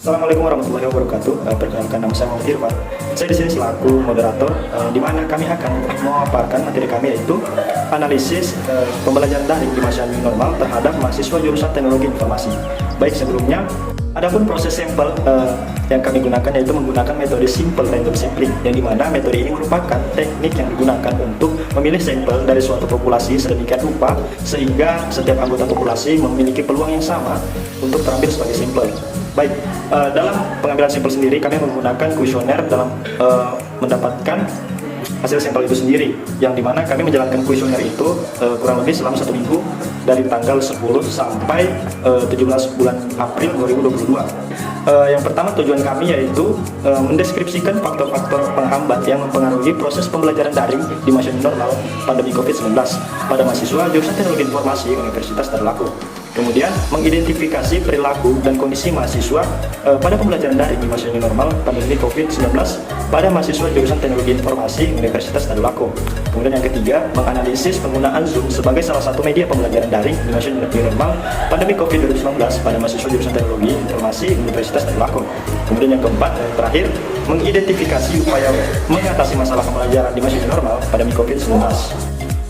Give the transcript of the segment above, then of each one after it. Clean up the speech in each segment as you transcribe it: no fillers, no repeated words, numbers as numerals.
Assalamualaikum warahmatullahi wabarakatuh. Perkenalkan, nama saya Muhammad Irfan. Saya di sini selaku moderator, di mana kami akan memaparkan materi kami, yaitu analisis pembelajaran daring di masa new normal terhadap mahasiswa jurusan Teknologi Informasi. Baik, sebelumnya, adapun proses sampel yang kami gunakan yaitu menggunakan metode simple random sampling, yang dimana metode ini merupakan teknik yang digunakan untuk memilih sampel dari suatu populasi sedemikian rupa sehingga setiap anggota populasi memiliki peluang yang sama untuk terampil sebagai sampel. Baik, dalam pengambilan sampel sendiri kami menggunakan kuesioner dalam mendapatkan hasil sampel itu sendiri, yang dimana kami menjalankan kuesioner itu kurang lebih selama 1 minggu dari tanggal 10 sampai 17 bulan April 2022. Yang pertama, tujuan kami yaitu mendeskripsikan faktor-faktor penghambat yang mempengaruhi proses pembelajaran daring di masa normal pandemi COVID-19 pada mahasiswa jurusan Teknologi Informasi Universitas Tadulako. Kemudian mengidentifikasi perilaku dan kondisi mahasiswa pada pembelajaran daring di masa normal pandemi COVID-19 pada mahasiswa jurusan Teknologi Informasi Universitas Tadulako. Kemudian yang ketiga, menganalisis penggunaan Zoom sebagai salah satu media pembelajaran daring di masa normal pandemi COVID-19 pada mahasiswa jurusan Teknologi Informasi Universitas Tadulako. Kemudian yang keempat dan terakhir, mengidentifikasi upaya mengatasi masalah pembelajaran di masa normal pandemi COVID-19.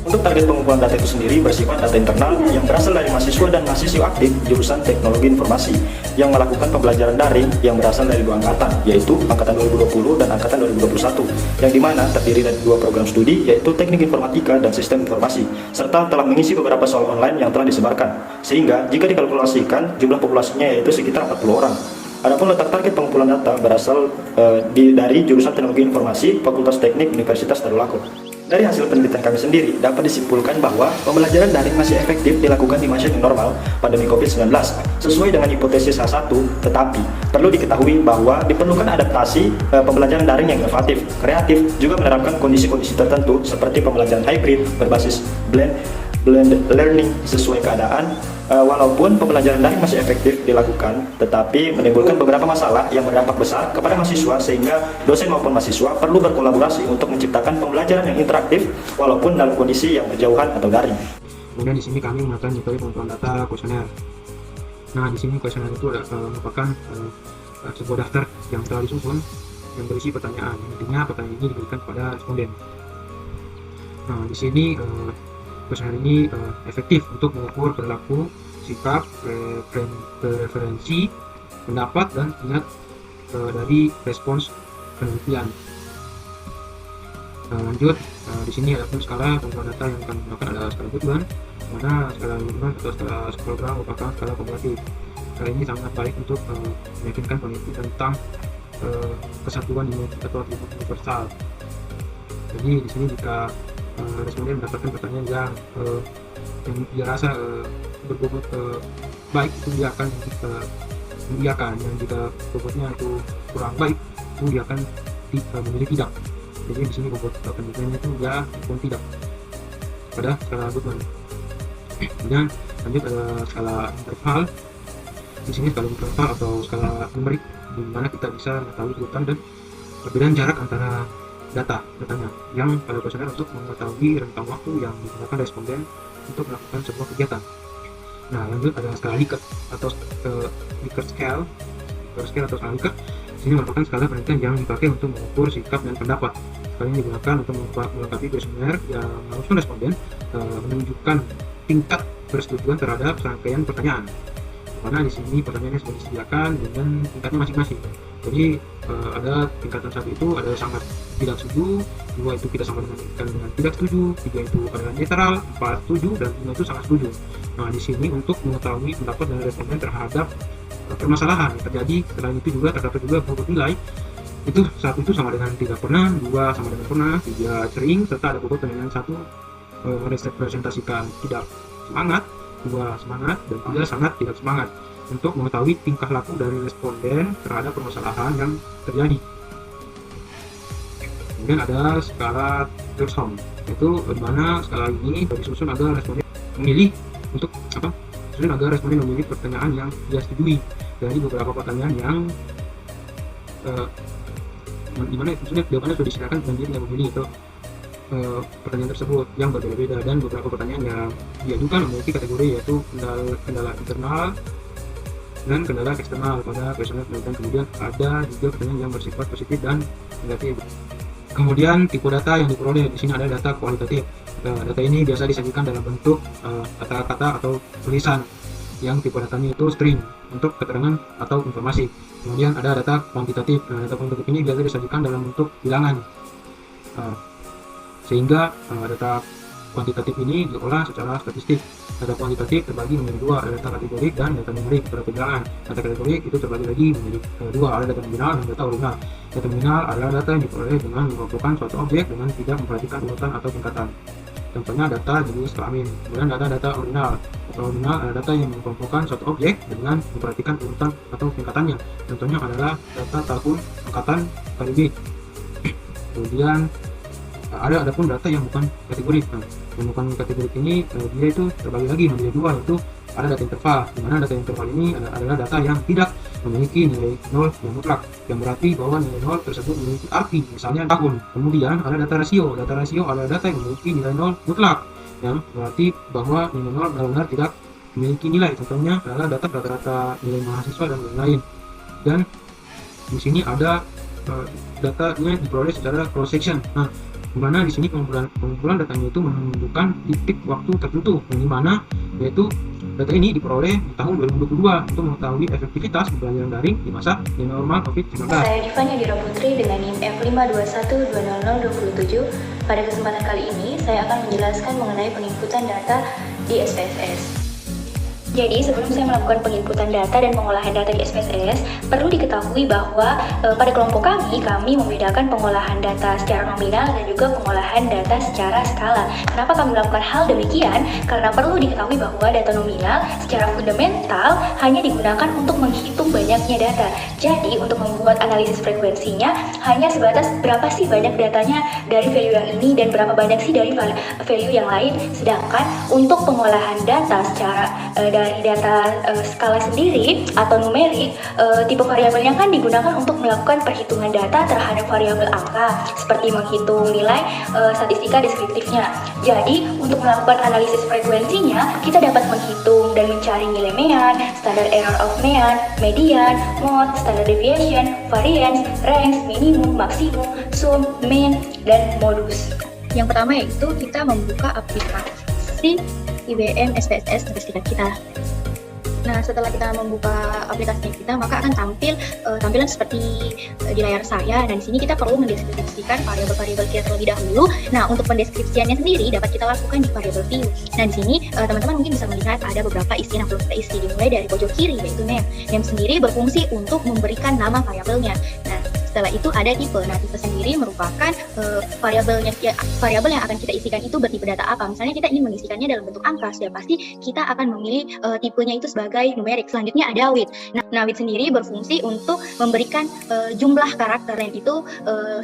Untuk target pengumpulan data itu sendiri bersifat data internal yang berasal dari mahasiswa dan mahasiswa aktif jurusan Teknologi Informasi yang melakukan pembelajaran daring yang berasal dari 2 angkatan, yaitu Angkatan 2020 dan Angkatan 2021, yang dimana terdiri dari 2 program studi, yaitu Teknik Informatika dan Sistem Informasi, serta telah mengisi beberapa soal online yang telah disebarkan, sehingga jika dikalkulasikan jumlah populasinya yaitu sekitar 40 orang. Adapun letak target pengumpulan data berasal dari jurusan Teknologi Informasi Fakultas Teknik Universitas Tadulako. Dari hasil penelitian kami sendiri, dapat disimpulkan bahwa pembelajaran daring masih efektif dilakukan di masa normal pandemi COVID-19 sesuai dengan hipotesis H1, tetapi perlu diketahui bahwa diperlukan adaptasi pembelajaran daring yang inovatif, kreatif, juga menerapkan kondisi-kondisi tertentu seperti pembelajaran hybrid berbasis blended learning sesuai keadaan. Walaupun pembelajaran daring masih efektif dilakukan, tetapi menimbulkan beberapa masalah yang berdampak besar kepada mahasiswa, sehingga dosen maupun mahasiswa perlu berkolaborasi untuk menciptakan pembelajaran yang interaktif walaupun dalam kondisi yang berjauhan atau daring. Kemudian di sini kami menggunakan metode pengumpulan data kuesioner. Nah, di sini kuesioner itu merupakan sebuah daftar yang telah disusun yang berisi pertanyaan. Intinya pertanyaan ini diberikan kepada responden. Nah, di sini kuesioner ini efektif untuk mengukur perilaku, sikap, preferensi, pendapat, dan minat dari respons penelitian. Lanjut, di sini ada pun skala pengumpulan data yang akan menggunakan ada skala Goodman, mana skala Goodman atau skala Schrödinger merupakan skala kumulatif. Skala ini sangat baik untuk meyakinkan peneliti tentang kesatuan atau atribut universal. Jadi di sini jika responden mendapatkan pertanyaan yang dia rasa berbobot baik, itu dia akan mengiyakan, yang jika bobotnya itu kurang baik itu dia akan memilih tidak. Jadi di sini bobot penelitiannya itu ya pun tidak pada skala Goodman. Kemudian lanjut ada skala interval. Di sini skala interval atau skala numerik, di mana kita bisa mengetahui urutan dan perbedaan jarak antara datanya yang pada kuesioner untuk mengetahui rentang waktu yang digunakan responden untuk melakukan sebuah kegiatan. Nah, lanjut ada skala Likert atau Likert scale atau skala Likert. Ini merupakan skala penelitian yang dipakai untuk mengukur sikap dan pendapat. Skala ini digunakan untuk melengkapi kuesioner yang mengharuskan responden menunjukkan tingkat persetujuan terhadap serangkaian pertanyaan. Karena di sini pertanyaannya sudah disediakan dengan tingkatnya masing-masing. Jadi ada tingkatan 1 itu ada sangat tidak setuju, 2 itu kita sama dengan tidak setuju, 3 itu adalah netral, 4 setuju, dan 5 itu sangat setuju. Nah, di sini untuk mengetahui pendapat dan responden terhadap permasalahan yang terjadi. Selain itu juga terdapat juga bobot nilai. Itu 1 itu sama dengan tidak pernah, 2 sama dengan pernah, 3 sering, serta ada bobot penilaian 1 merepresentasikan tidak semangat, 2 semangat, dan 3 sangat tidak semangat, untuk mengetahui tingkah laku dari responden terhadap permasalahan yang terjadi. Kemudian ada skala Pearson, yaitu di mana skala ini disusun agar responden memilih pertanyaan yang dia setujui dari beberapa pertanyaan yang di mana jawabannya sudah disediakan dan dia tidak memilih itu pertanyaan tersebut yang berbeda-beda, dan beberapa pertanyaan yang diajukan memiliki kategori yaitu kendala internal, dan kendala eksternal pada kuesioner, dan kemudian ada juga pertanyaan yang bersifat positif dan negatif. Kemudian tipe data yang diperoleh, di sini ada data kualitatif. Data ini biasa disajikan dalam bentuk kata-kata atau tulisan, yang tipe datanya itu string untuk keterangan atau informasi. Kemudian ada data kuantitatif. Data kuantitatif ini biasa disajikan dalam bentuk bilangan, sehingga data kuantitatif ini diolah secara statistik. Data kuantitatif terbagi menjadi dua, ada data kategorik dan data numerik pada bilangan. Data kategorik itu terbagi lagi menjadi dua, ada data nominal dan data ordinal. Data nominal adalah data yang diperoleh dengan mengumpulkan suatu objek dengan tidak memperhatikan urutan atau tingkatan. Contohnya data jenis kelamin. Kemudian data ordinal. Data ordinal adalah data yang mengumpulkan suatu objek dengan memperhatikan urutan atau tingkatannya. Contohnya adalah data tahun, angkatan, KDB. Kemudian ada pun data yang bukan kategorik. Yang bukan kategorik ini dia itu terbagi lagi menjadi dua, yaitu ada data interval, di mana data interval ini adalah data yang tidak memiliki nilai nol yang mutlak, yang berarti bahwa nilai nol tersebut memiliki arti, misalnya tahun. Kemudian ada data rasio. Data rasio adalah data yang memiliki nilai nol mutlak, yang berarti bahwa nilai nol benar-benar tidak memiliki nilai. Contohnya adalah data rata-rata nilai mahasiswa dan lain-lain. Dan di sini ada datanya diperoleh secara cross section. Nah, di mana di sini pengumpulan datanya itu menunjukkan titik waktu tertentu, yang dimana yaitu data ini diperoleh di tahun 2022 untuk mengetahui efektivitas pembelajaran daring di masa new normal COVID-19. Saya Divan Yadira Putri dengan NIM F521200027. Pada kesempatan kali ini, saya akan menjelaskan mengenai penginputan data di SPSS. Jadi, sebelum saya melakukan penginputan data dan pengolahan data di SPSS, perlu diketahui bahwa pada kelompok kami membedakan pengolahan data secara nominal dan juga pengolahan data secara skala. Kenapa kami melakukan hal demikian? Karena perlu diketahui bahwa data nominal secara fundamental hanya digunakan untuk menghitung banyaknya data. Jadi, untuk membuat analisis frekuensinya hanya sebatas berapa sih banyak datanya dari value yang ini dan berapa banyak sih dari value yang lain. Sedangkan untuk pengolahan data secara dari data skala sendiri atau numerik, tipe variabelnya kan digunakan untuk melakukan perhitungan data terhadap variabel angka, seperti menghitung nilai statistika deskriptifnya. Jadi, untuk melakukan analisis frekuensinya, kita dapat menghitung dan mencari nilai mean, standard error of mean, median, mode, standard deviation, variance, range, minimum, maksimum, sum, mean, dan modus. Yang pertama yaitu kita membuka aplikasi IBM SPSS statistika kita. Nah, setelah kita membuka aplikasinya kita, maka akan tampilan seperti di layar saya. Dan di sini kita perlu mendeskripsikan variabel-variabel kita terlebih dahulu. Nah, untuk pendeskripsiannya sendiri dapat kita lakukan di variabel view. Nah, di sini teman-teman mungkin bisa melihat ada beberapa istilah yang perlu kita isi, dimulai dari pojok kiri yaitu name. Name sendiri berfungsi untuk memberikan nama variabelnya. Nah, setelah itu ada tipe. Nah, tipe sendiri merupakan variabel yang akan kita isikan itu bertipe data apa. Misalnya kita ingin mengisikannya dalam bentuk angka, sudah pasti kita akan memilih tipenya itu sebagai numerik. Selanjutnya ada with. Nah, with sendiri berfungsi untuk memberikan jumlah karakter, dan itu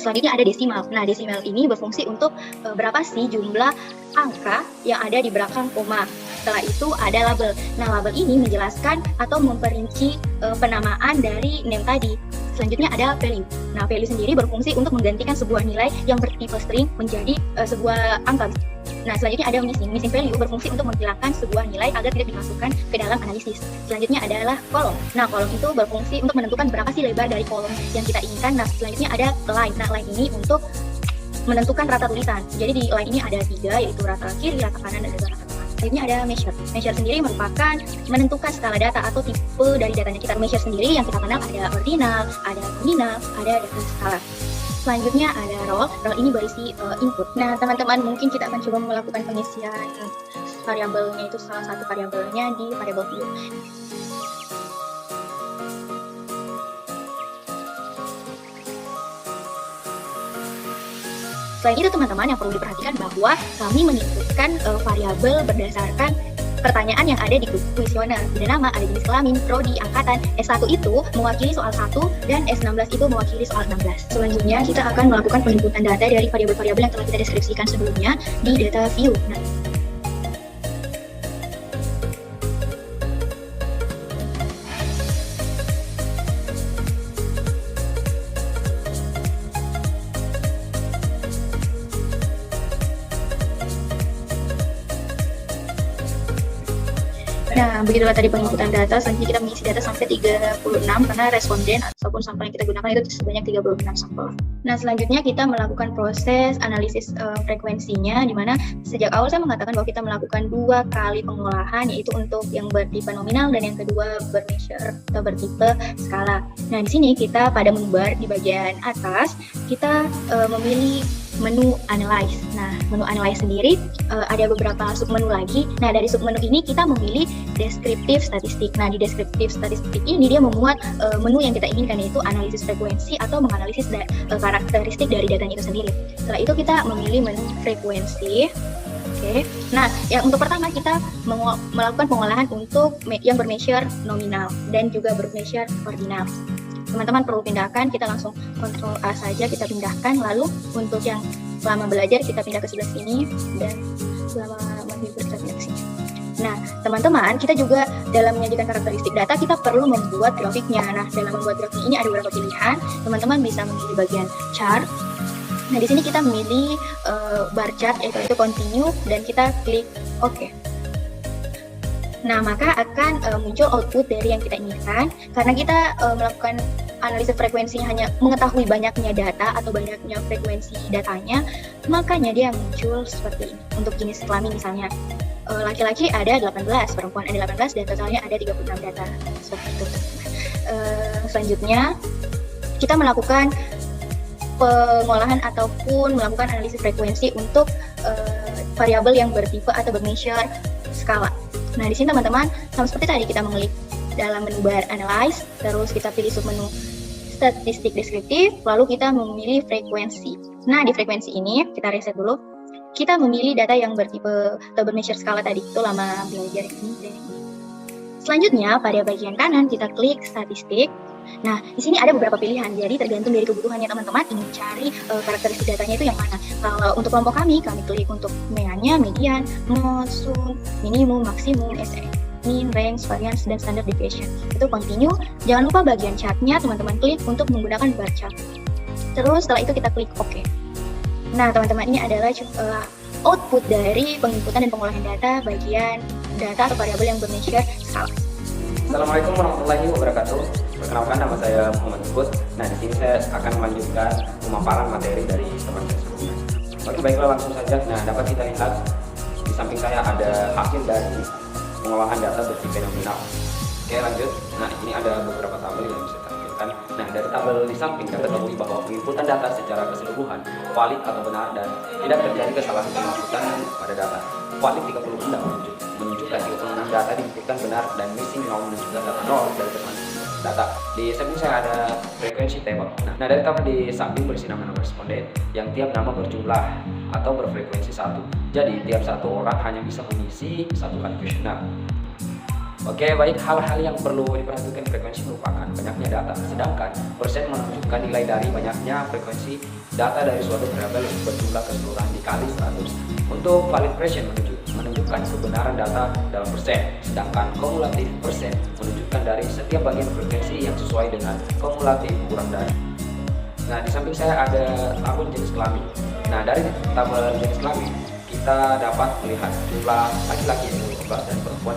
selanjutnya ada desimal. Nah, desimal ini berfungsi untuk berapa sih jumlah angka yang ada di belakang koma. Setelah itu ada label. Nah, label ini menjelaskan atau memperinci penamaan dari name tadi. Selanjutnya ada value. Nah, value sendiri berfungsi untuk menggantikan sebuah nilai yang bertipe string menjadi sebuah angka. Nah, selanjutnya ada missing. Missing value berfungsi untuk menghilangkan sebuah nilai agar tidak dimasukkan ke dalam analisis. Selanjutnya adalah kolom. Nah, kolom itu berfungsi untuk menentukan berapa sih lebar dari kolom yang kita inginkan. Nah, selanjutnya ada line. Nah, line ini untuk menentukan rata tulisan. Jadi di line ini ada 3, yaitu rata kiri, rata kanan, dan rata tengah. Selanjutnya ada measure. Measure sendiri merupakan menentukan skala data atau tipe dari datanya kita. Measure sendiri yang kita kenal ada ordinal, ada nominal, ada data skala. Selanjutnya ada row. Row ini berisi input. Nah, teman-teman, mungkin kita akan coba melakukan pengisian variabelnya, itu salah satu variabelnya di variabel view. Selain itu, teman-teman, yang perlu diperhatikan bahwa kami menginputkan variabel berdasarkan pertanyaan yang ada di kuesioner. Ada nama, ada jenis kelamin, prodi, angkatan. S1 itu mewakili soal 1 dan S16 itu mewakili soal 16. Selanjutnya kita akan melakukan penginputan data dari variabel-variabel yang telah kita deskripsikan sebelumnya di data view. Nah, begitulah tadi penginputan data. Selanjutnya kita mengisi data sampai 36 karena responden ataupun sampel yang kita gunakan itu sebanyak 36 sampel. Nah, selanjutnya kita melakukan proses analisis frekuensinya, di mana sejak awal saya mengatakan bahwa kita melakukan 2 kali pengolahan, yaitu untuk yang bertipe nominal dan yang kedua bermeasure atau bertipe skala. Nah, di sini kita pada menu bar di bagian atas kita memilih menu analyze. Nah, menu analyze sendiri ada beberapa submenu lagi. Nah, dari submenu ini kita memilih deskriptif statistik. Nah, di deskriptif statistik ini dia memuat menu yang kita inginkan, yaitu analisis frekuensi atau menganalisis karakteristik dari datanya itu sendiri. Setelah itu kita memilih menu frekuensi. Oke. Nah, yang untuk pertama kita melakukan pengolahan untuk yang bermeasure nominal dan juga bermeasure ordinal. Teman-teman perlu pindahkan, kita langsung Ctrl A saja, kita pindahkan. Lalu untuk yang selama belajar kita pindah ke sebelah sini, dan selama menghibur kita pindah ke sini. Nah, teman-teman, kita juga dalam menyajikan karakteristik data kita perlu membuat grafiknya. Nah, dalam membuat grafik ini ada beberapa pilihan. Teman-teman bisa memilih bagian chart. Nah, di sini kita memilih bar chart, yaitu continue, dan kita klik OK. Nah, maka akan muncul output dari yang kita inginkan. Karena kita melakukan analisis frekuensinya hanya mengetahui banyaknya data atau banyaknya frekuensi datanya, makanya dia muncul seperti ini. Untuk jenis kelamin misalnya, laki-laki ada 18, perempuan ada 18, dan totalnya ada 36 data. Seperti itu. Selanjutnya, kita melakukan pengolahan ataupun melakukan analisis frekuensi untuk variabel yang bertipe atau bermeasure skala. Nah, di sini teman-teman, sama seperti tadi kita mengklik dalam menu bar analyze, terus kita pilih submenu statistik deskriptif, lalu kita memilih frekuensi. Nah, di frekuensi ini kita reset dulu. Kita memilih data yang bertipe atau bermeasure skala tadi, itu lama belajar ini dan ini. Selanjutnya, pada bagian kanan kita klik statistik. Nah, di sini ada beberapa pilihan, jadi tergantung dari kebutuhannya teman-teman ingin cari karakteristik datanya itu yang mana. Kalau untuk kelompok kami klik untuk meannya, median, mode, sum, minimum, maksimum, SE, mean, range, variance, dan standard deviation. Itu continue. Jangan lupa bagian chartnya teman-teman klik untuk menggunakan bar chart. Terus setelah itu kita klik OK. Nah, teman-teman, ini adalah output dari penginputan dan pengolahan data bagian data atau variabel yang bermeasure skala. Assalamualaikum warahmatullahi wabarakatuh. Perkenalkan, nama saya Muhammad Bud. Nah, di sini saya akan melanjutkan pemaparan materi dari teman saya sebelumnya. Oke, baiklah, langsung saja. Nah, dapat kita lihat di samping saya ada hasil dari pengolahan data bertipe nominal. Oke, lanjut. Nah, ini ada beberapa tabel yang bisa tampilkan. Nah, dari tabel di samping dapat ketahui bahwa penginputan data secara keseluruhan valid atau benar dan tidak terjadi kesalahan penginputan pada data. Valid 36 menunjukkan 36 data diinputkan benar, dan missing 0 menunjukkan data 0 dari teman data. Di samping saya ada frekuensi table. Nah, dari tabel di samping berisi nama-nama responden yang tiap nama berjumlah atau berfrekuensi 1. Jadi tiap satu orang hanya bisa mengisi satu kali kuesioner. Oke, baik, hal-hal yang perlu diperhatikan frekuensi merupakan banyaknya data, sedangkan persen menunjukkan nilai dari banyaknya frekuensi data dari suatu variabel berjumlah keseluruhan dikali 100. Untuk valid persen menunjukkan kebenaran data dalam persen, sedangkan kumulatif persen menunjukkan dari setiap bagian frekuensi yang sesuai dengan kumulatif kurang dari. Nah, di samping saya ada tabel jenis kelamin. Nah, dari tabel jenis kelamin kita dapat melihat jumlah laki-laki yang 15 dan perempuan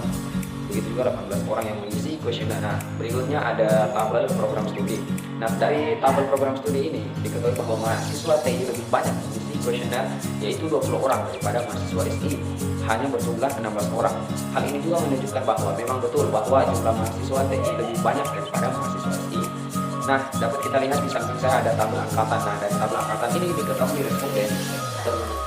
begitu juga 18 orang yang mengisi kuesioner. Nah, berikutnya ada tabel program studi. Nah, dari tabel program studi ini diketahui bahwa mahasiswa TI lebih banyak mengisi kuesioner, yaitu 20 orang daripada mahasiswa SI hanya berjumlah 16 orang. Hal ini juga menunjukkan bahwa memang betul bahwa jumlah mahasiswa TI lebih banyak daripada mahasiswa SI. Nah, dapat kita lihat di samping saya ada tabel angkatan. Nah, dari tabel angkatan ini diketahui responden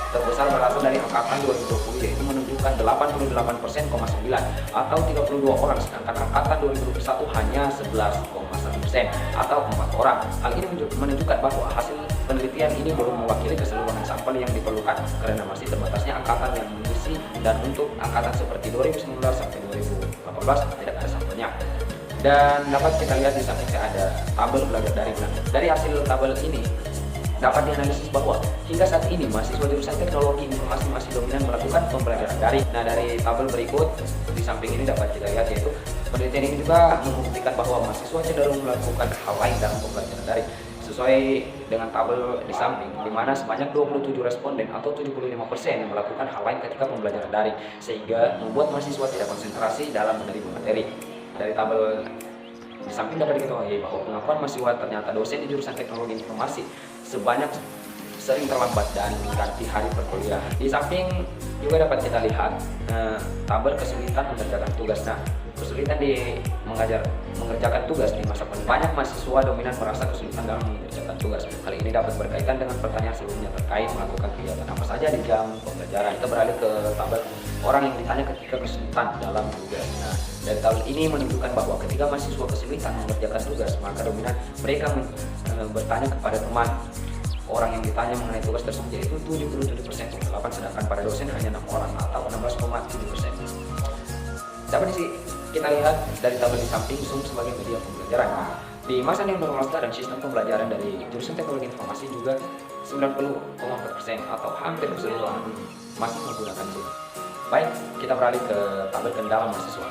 terbesar berasal dari angkatan 2020, yaitu menunjukkan 88,9% atau 32 orang, sedangkan angkatan 2021 hanya 11,1% atau 4 orang. Hal ini menunjukkan bahwa hasil penelitian ini belum mewakili keseluruhan sampel yang diperlukan karena masih terbatasnya angkatan yang mengisi, dan untuk angkatan seperti 2019 sampai 2018 tidak ada sampelnya. Dan dapat kita lihat di samping saya ada tabel belajar daring. Dari hasil tabel ini dapat dianalisis bahwa hingga saat ini mahasiswa jurusan teknologi informasi masih dominan melakukan pembelajaran daring. Nah, dari tabel berikut di samping ini dapat kita lihat, yaitu penelitian ini juga membuktikan bahwa mahasiswa cenderung melakukan hal lain dalam pembelajaran daring. sesuai dengan tabel di samping, di mana sebanyak 27 responden atau 75% yang melakukan hal lain ketika pembelajaran daring, sehingga membuat mahasiswa tidak konsentrasi dalam menerima materi. Dari tabel di samping dapat diketahui bahwa pengakuan mahasiswa ternyata dosen di jurusan teknologi informasi sebanyak sering terlambat dan mengganti hari perkuliahan. Di samping juga dapat kita lihat tabel kesulitan mengerjakan tugas. Nah, kesulitan di mengerjakan tugas di masa pandemi. Banyak mahasiswa dominan merasa kesulitan dalam mengerjakan tugas. Hal ini dapat berkaitan dengan pertanyaan sebelumnya terkait melakukan kegiatan apa saja di jam pembelajaran. Kita beralih ke tabel orang yang ditanya ketika kesulitan dalam tugas. Nah, dari tabel ini menunjukkan bahwa ketika mahasiswa kesulitan mengerjakan tugas, maka dominan mereka bertanya kepada teman. Orang yang ditanya mengenai tugas tersebut yaitu 77,8%, sedangkan pada dosen hanya 6 orang atau 16,7%. Dapat kita lihat dari tabel di samping Zoom sebagai media pembelajaran. Di masa new normal dan sistem pembelajaran dari jurusan teknologi informasi juga 90,4% atau hampir keseluruhan masih menggunakan Zoom. Baik, kita beralih ke tabel kendala mahasiswa.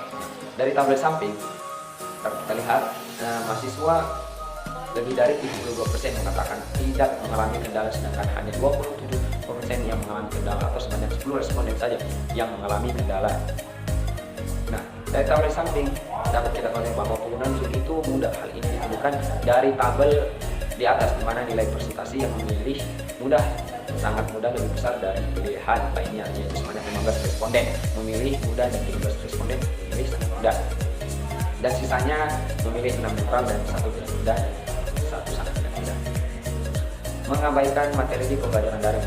Dari tabel samping dapat kita lihat mahasiswa lebih dari 72% mengatakan tidak mengalami kendala, sedangkan hanya 27% yang mengalami kendala atau sebanyak 10 responden saja yang mengalami kendala. Nah, dari tabel samping dapat kita ketahui bahwa penggunaan Zoom itu mudah. Hal ini ditunjukkan dari tabel di atas, di mana nilai presentasi yang memilih mudah sangat mudah lebih besar dari pilihan lainnya, yaitu sebanyak 15 responden memilih mudah dan 13 responden memilih sangat mudah, dan sisanya memilih 6 netral dan 1 tidak mudah dan 1 sangat tidak mudah. Mengabaikan materi di pembelajaran daring.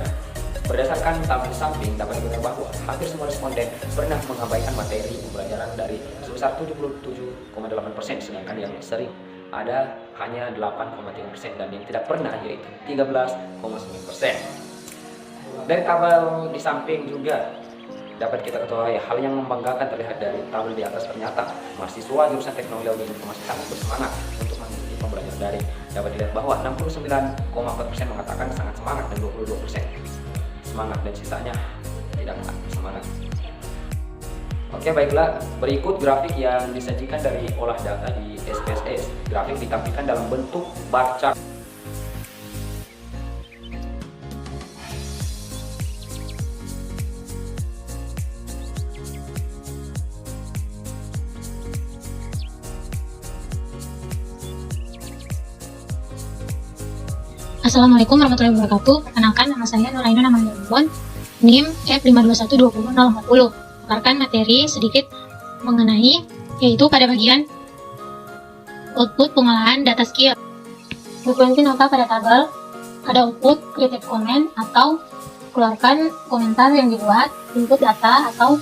Berdasarkan tabel samping dapat diketahui bahwa hampir semua responden pernah mengabaikan materi pembelajaran daring sebesar 77,8%, sedangkan yang sering ada hanya 8,3% dan yang tidak pernah yaitu 13,9%. Dari tabel di samping juga dapat kita ketahui hal yang membanggakan terlihat dari tabel di atas. Ternyata mahasiswa jurusan teknologi informasi sangat bersemangat untuk mengikuti pembelajaran daring. Dapat dilihat bahwa 69,4% mengatakan sangat semangat dan 22% semangat, dan sisanya tidak semangat. Oke, baiklah, berikut grafik yang disajikan dari olah data di SPSS. Grafik ditampilkan dalam bentuk bar chart. Assalamualaikum warahmatullahi wabarakatuh. Perkenalkan, nama saya Nuraina Namanyambon, NIM F5212040. Paparkan materi sedikit mengenai, yaitu pada bagian output pengolahan data skill. Frekuensi nota pada tabel, ada output create comment atau keluarkan komentar yang dibuat, input data atau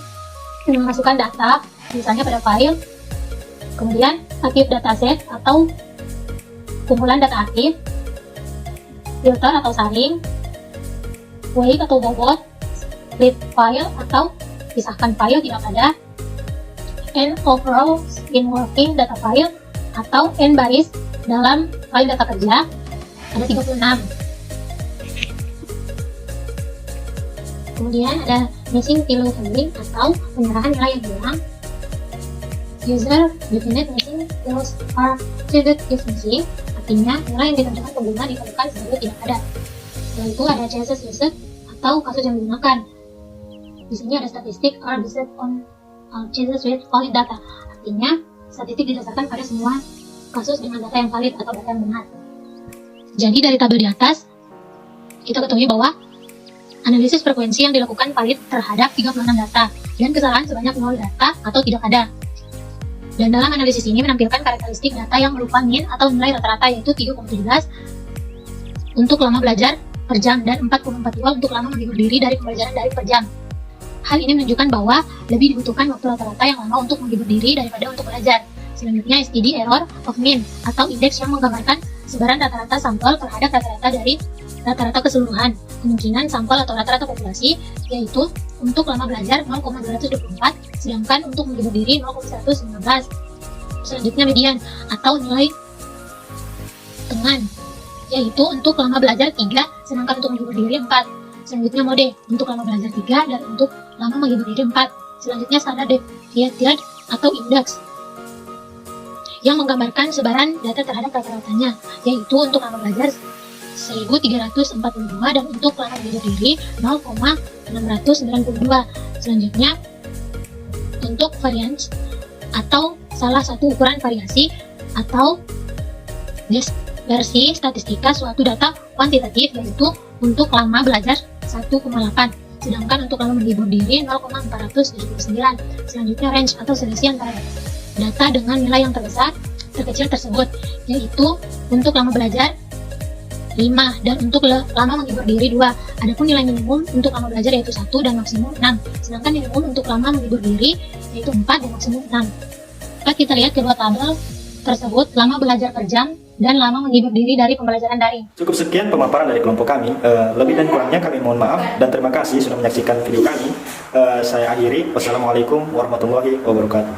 memasukkan data, misalnya pada file, kemudian aktif dataset atau kumpulan data aktif, filter atau saring, weight atau bobot, split file atau pisahkan file tidak ada, n of rows in working data file atau n baris dalam file data kerja, ada 36. Kemudian ada missing value handling atau penyerahan nilai yang hilang. User definite missing values are treated if missing, artinya nilai yang diterjemahkan pengguna dikatakan sebagai tidak ada. Setelah itu ada cases used atau kasus yang digunakan. Di sini ada statistik are based on cases with valid data, artinya statistik didasarkan pada semua kasus dengan data yang valid atau data yang benar. Jadi dari tabel di atas kita ketahui bahwa analisis frekuensi yang dilakukan valid terhadap 36 data dan kesalahan sebanyak 0 data atau tidak ada. Dan dalam analisis ini menampilkan karakteristik data yang berupa min atau nilai rata-rata, yaitu 3,17 untuk lama belajar per jam dan 4,42 untuk lama menghibur diri dari pembelajaran daring per jam. Hal ini menunjukkan bahwa lebih dibutuhkan waktu rata-rata yang lama untuk menghibur diri daripada untuk belajar. Selanjutnya STD error of mean atau indeks yang menggambarkan sebaran rata-rata sampel terhadap rata-rata dari rata-rata keseluruhan. Kemungkinan sampel atau rata-rata populasi yaitu untuk lama belajar 0,224, sedangkan untuk menghibur diri 0,119. Selanjutnya median atau nilai tengan, yaitu untuk lama belajar 3, sedangkan untuk menghibur diri 4. Selanjutnya mode untuk lama belajar 3 dan untuk lama menghibur diri 4. Selanjutnya standar deviated atau indeks, yang menggambarkan sebaran data terhadap rata-ratanya, yaitu untuk lama belajar 1342 dan untuk lama hidup diri 0,692. Selanjutnya, untuk variance atau salah satu ukuran variasi atau dispersi statistika suatu data kuantitatif, yaitu untuk lama belajar 1,8, sedangkan untuk lama menghibur diri 0,479. Selanjutnya range atau selisih antara data dengan nilai yang terkecil tersebut, yaitu untuk lama belajar 5 dan untuk lama menghibur diri 2. Adapun nilai minimum untuk lama belajar yaitu 1 dan maksimum 6, sedangkan minimum untuk lama menghibur diri yaitu 4 dan maksimum 6. Dapat kita lihat kedua tabel tersebut, lama belajar per jam dan lama menghibur diri dari pembelajaran daring. Cukup sekian pemaparan dari kelompok kami. Lebih dan kurangnya kami mohon maaf dan terima kasih sudah menyaksikan video kami. Saya akhiri. Wassalamualaikum warahmatullahi wabarakatuh.